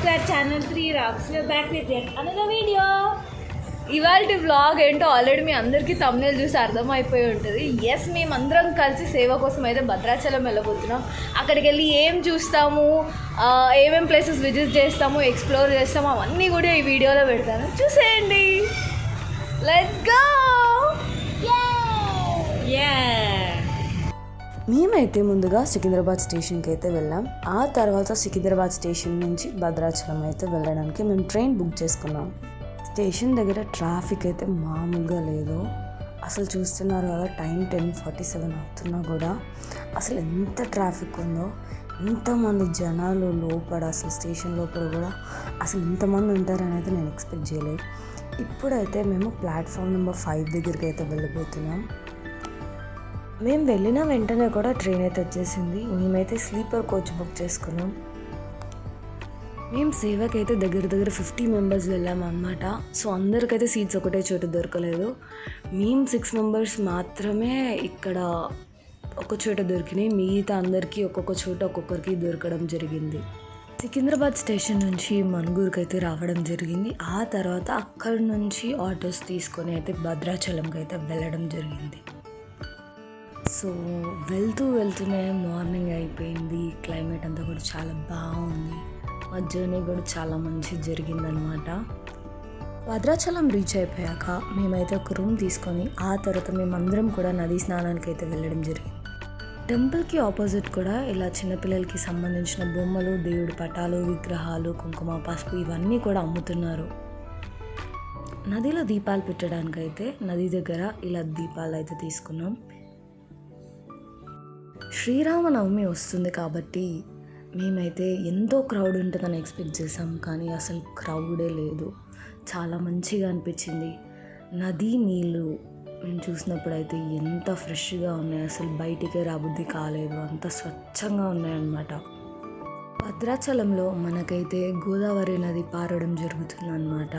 to our channel 3 Rocks. We are back with yet another video. ఇవాళ vlog ఏంటో already మీ అందరికీ thumbnail చూసి అర్థమైపోయి ఉంటుంది. ఎస్, మేమందరం కలిసి సేవ కోసం అయితే భద్రాచలం వెళ్ళబోతున్నాం. అక్కడికి వెళ్ళి ఏం చూస్తాము, ఏమేం ప్లేసెస్ విజిట్ చేస్తాము, ఎక్స్ప్లోర్ చేస్తాము, అవన్నీ కూడా ఈ వీడియోలో పెడతాను, చూసేయండి. Let's go. మేమైతే ముందుగా సికింద్రాబాద్ స్టేషన్కి అయితే వెళ్ళాం. ఆ తర్వాత సికింద్రాబాద్ స్టేషన్ నుంచి భద్రాచలం అయితే వెళ్ళడానికి మేము ట్రైన్ బుక్ చేసుకున్నాం. స్టేషన్ దగ్గర ట్రాఫిక్ అయితే మామూలుగా లేదు. అసలు చూస్తున్నారు కదా, టైం 10:47 అవుతున్నా కూడా అసలు ఎంత ట్రాఫిక్ ఉందో, ఎంతమంది జనాలు లోపల, అసలు స్టేషన్ లోపల కూడా అసలు ఇంతమంది ఉంటారని అయితే నేను ఎక్స్పెక్ట్ చేయలేదు. ఇప్పుడైతే మేము ప్లాట్ఫామ్ నెంబర్ 5 దగ్గరికి అయితే వెళ్ళబోతున్నాం. మేము వెళ్ళిన వెంటనే కూడా ట్రైన్ అయితే వచ్చేసింది. మేమైతే స్లీపర్ కోచ్ బుక్ చేసుకున్నాం. మేము సేవకి అయితే దగ్గర 50 మెంబర్స్ వెళ్ళాము అన్నమాట. సో అందరికైతే సీట్స్ ఒకటే చోటు దొరకలేదు. మేము 6 మెంబర్స్ మాత్రమే ఇక్కడ ఒక చోట దొరికినాయి. మిగతా అందరికీ ఒక్కొక్క చోట ఒక్కొక్కరికి దొరకడం జరిగింది. సికింద్రాబాద్ స్టేషన్ నుంచి మనుగూరుకి అయితే రావడం జరిగింది. ఆ తర్వాత అక్కడి నుంచి ఆటోస్ తీసుకొని అయితే భద్రాచలంకి అయితే వెళ్ళడం జరిగింది. సో వెళ్తూనే మార్నింగ్ అయిపోయింది. క్లైమేట్ అంతా కూడా చాలా బాగుంది. మా జర్నీ కూడా చాలా మంచి జరిగిందనమాట. భద్రాచలం రీచ్ అయిపోయాక మేమైతే ఒక రూమ్ తీసుకొని ఆ తర్వాత మేమందరం కూడా నదీ స్నానానికి అయితే వెళ్ళడం జరిగింది. టెంపుల్కి ఆపోజిట్ కూడా ఇలా చిన్నపిల్లలకి సంబంధించిన బొమ్మలు, దేవుడి పటాలు, విగ్రహాలు, కుంకుమ, పసుపు ఇవన్నీ కూడా అమ్ముతున్నారు. నదిలో దీపాలు పెట్టడానికైతే నది దగ్గర ఇలా దీపాలు అయితే తీసుకున్నాం. శ్రీరామనవమి వస్తుంది కాబట్టి మేమైతే ఎంతో క్రౌడ్ ఉంటుందని ఎక్స్పెక్ట్ చేసాం, కానీ అసలు క్రౌడే లేదు. చాలా మంచిగా అనిపించింది. నది నీళ్ళు మేము చూసినప్పుడు అయితే ఎంత ఫ్రెష్గా ఉన్నాయి, అసలు బయటికే రాబుద్ది కాలేదు, అంత స్వచ్ఛంగా ఉన్నాయన్నమాట. భద్రాచలంలో మనకైతే గోదావరి నది పారడం జరుగుతుందన్నమాట.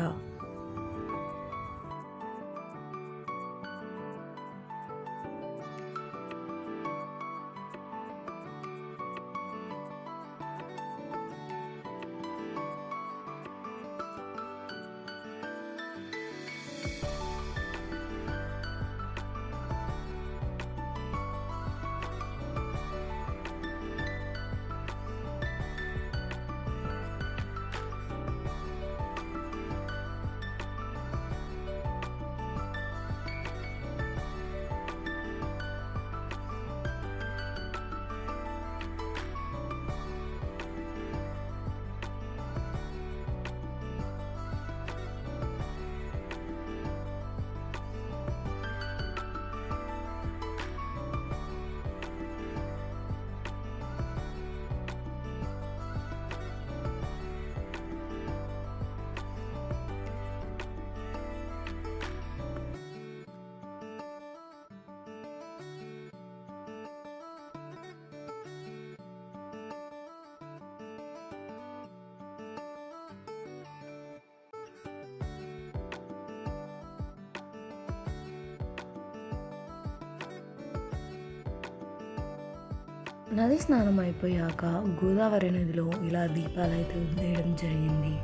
నది స్నానం అయిపోయాక గోదావరి నదిలో ఇలా దీపాలు అయితే వదిలేయడం జరిగింది.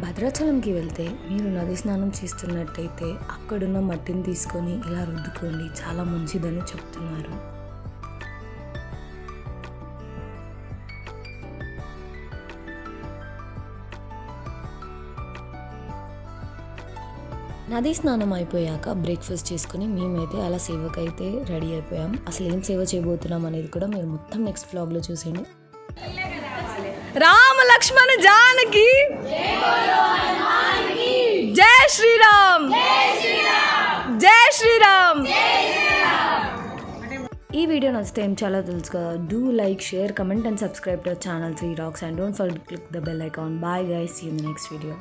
భద్రాచలంకి వెళ్తే మీరు నది స్నానం చేస్తున్నట్టయితే అక్కడున్న మట్టిని తీసుకొని ఇలా రుద్దుకోండి, చాలా మంచిదని చెప్తున్నారు. నదీ స్నానం అయిపోయాక బ్రేక్ఫాస్ట్ చేసుకుని మేమైతే అలా సేవకైతే రెడీ అయిపోయాం. అసలు ఏం సేవ చేయబోతున్నాం అనేది కూడా మీరు మొత్తం నెక్స్ట్ వ్లాగ్లో చూసేయండి. రామ లక్ష్మణ జానకి జై శ్రీరామ్, జై శ్రీరామ్. ఈ వీడియో నచ్చితే ఏం చాలా తెలుసు కదా, do like, share, comment and subscribe to channel 3 Rocks and don't forget to click the bell icon. Bye guys, see you in the next video.